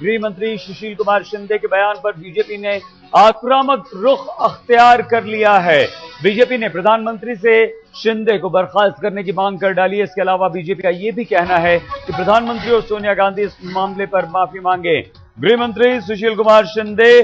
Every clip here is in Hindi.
गृह मंत्री सुशील कुमार शिंदे के बयान पर बीजेपी ने आक्रामक रुख अख्तियार कर लिया है। बीजेपी ने प्रधानमंत्री से शिंदे को बर्खास्त करने की मांग कर डाली है। इसके अलावा बीजेपी का यह भी कहना है कि प्रधानमंत्री और सोनिया गांधी इस मामले पर माफी मांगे। गृह मंत्री सुशील कुमार शिंदे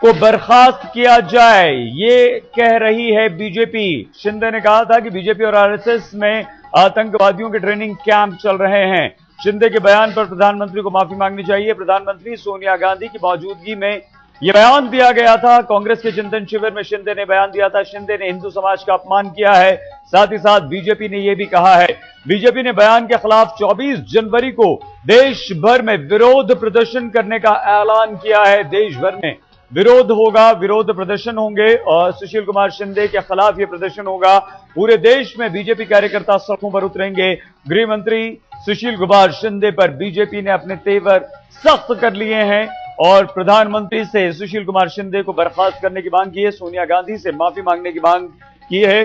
को बर्खास्त किया जाए, ये कह रही है बीजेपी। शिंदे ने कहा था कि बीजेपी और आरएसएस में आतंकवादियों के ट्रेनिंग कैंप चल रहे हैं। शिंदे के बयान पर प्रधानमंत्री को माफी मांगनी चाहिए। प्रधानमंत्री सोनिया गांधी की मौजूदगी में यह बयान दिया गया था। कांग्रेस के चिंतन शिविर में शिंदे ने बयान दिया था। शिंदे ने हिंदू समाज का अपमान किया है। साथ ही साथ बीजेपी ने यह भी कहा है, बीजेपी ने बयान के खिलाफ 24 जनवरी को देश भर में विरोध प्रदर्शन करने का ऐलान किया है। देश भर में विरोध होगा, विरोध प्रदर्शन होंगे और सुशील कुमार शिंदे के खिलाफ यह प्रदर्शन होगा। पूरे देश में बीजेपी कार्यकर्ता सड़कों पर उतरेंगे। गृह मंत्री सुशील कुमार शिंदे पर बीजेपी ने अपने तेवर सख्त कर लिए हैं और प्रधानमंत्री से सुशील कुमार शिंदे को बर्खास्त करने की मांग की है। सोनिया गांधी से माफी मांगने की मांग की है।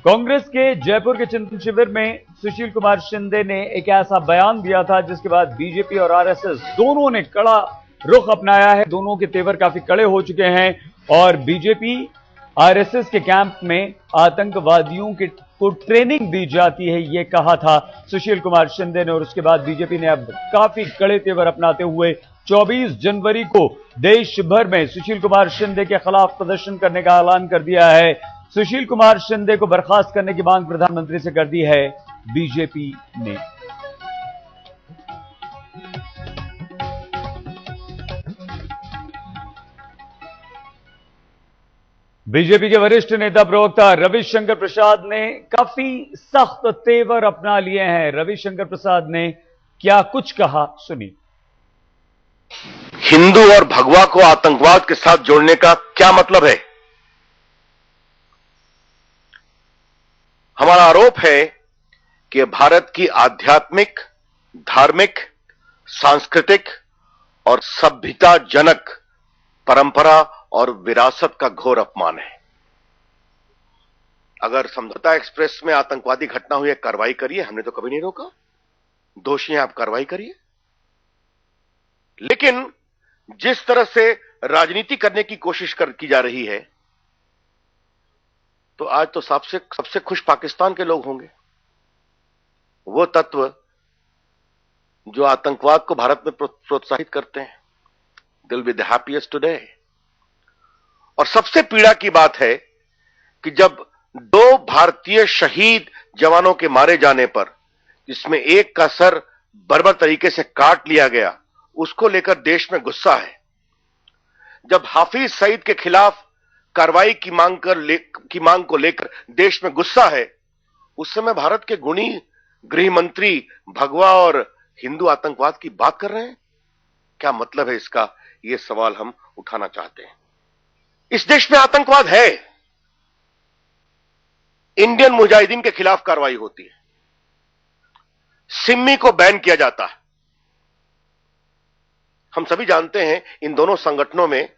कांग्रेस के जयपुर के चिंतन शिविर में सुशील कुमार शिंदे ने एक ऐसा बयान दिया था जिसके बाद बीजेपी और आरएसएस दोनों ने कड़ा रुख अपनाया है। दोनों के तेवर काफी कड़े हो चुके हैं और बीजेपी आरएसएस के कैंप में आतंकवादियों को ट्रेनिंग दी जाती है, यह कहा था सुशील कुमार शिंदे ने। और उसके बाद बीजेपी ने अब काफी कड़े तेवर अपनाते हुए 24 जनवरी को देश भर में सुशील कुमार शिंदे के खिलाफ प्रदर्शन करने का ऐलान कर दिया है। सुशील कुमार शिंदे को बर्खास्त करने की मांग प्रधानमंत्री से कर दी है बीजेपी ने। बीजेपी के वरिष्ठ नेता प्रवक्ता रविशंकर प्रसाद ने काफी सख्त तेवर अपना लिए हैं। रविशंकर प्रसाद ने क्या कुछ कहा, सुनिए। हिंदू और भगवा को आतंकवाद के साथ जोड़ने का क्या मतलब है? हमारा आरोप है कि भारत की आध्यात्मिक, धार्मिक, सांस्कृतिक और सभ्यताजनक परंपरा और विरासत का घोर अपमान है। अगर समझौता एक्सप्रेस में आतंकवादी घटना हुई है, कार्रवाई करिए, हमने तो कभी नहीं रोका। दोषी हैं आप, कार्रवाई करिए। लेकिन जिस तरह से राजनीति करने की कोशिश की जा रही है, तो आज तो सबसे खुश पाकिस्तान के लोग होंगे। वो तत्व जो आतंकवाद को भारत में प्रोत्साहित करते हैं, they will be the happiest today. और सबसे पीड़ा की बात है कि जब 2 भारतीय शहीद जवानों के मारे जाने पर, जिसमें एक का सर बर्बर तरीके से काट लिया गया, उसको लेकर देश में गुस्सा है। जब हाफिज सईद के खिलाफ कार्रवाई की मांग को लेकर देश में गुस्सा है, उस समय भारत के गुणी गृह मंत्री भगवा और हिंदू आतंकवाद की बात कर रहे हैं। क्या मतलब है इसका? यह सवाल हम उठाना चाहते हैं। इस देश में आतंकवाद है। इंडियन मुजाहिदीन के खिलाफ कार्रवाई होती है, सिम्मी को बैन किया जाता है। हम सभी जानते हैं इन दोनों संगठनों में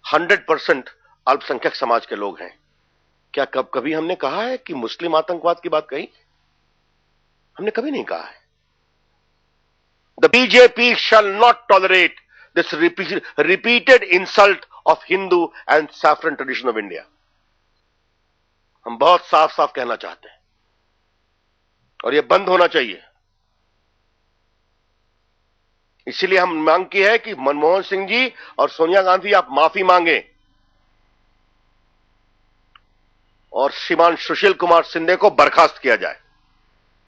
100% अल्पसंख्यक समाज के लोग हैं। क्या कभी हमने कहा है कि मुस्लिम आतंकवाद की बात कही? हमने कभी नहीं कहा है। The BJP shall not tolerate this repeated insult of Hindu and saffron tradition of India. हम बहुत साफ साफ कहना चाहते हैं और यह बंद होना चाहिए। इसीलिए हम मांग की है कि मनमोहन सिंह जी और सोनिया गांधी आप माफी मांगे और श्रीमान सुशील कुमार शिंदे को बर्खास्त किया जाए।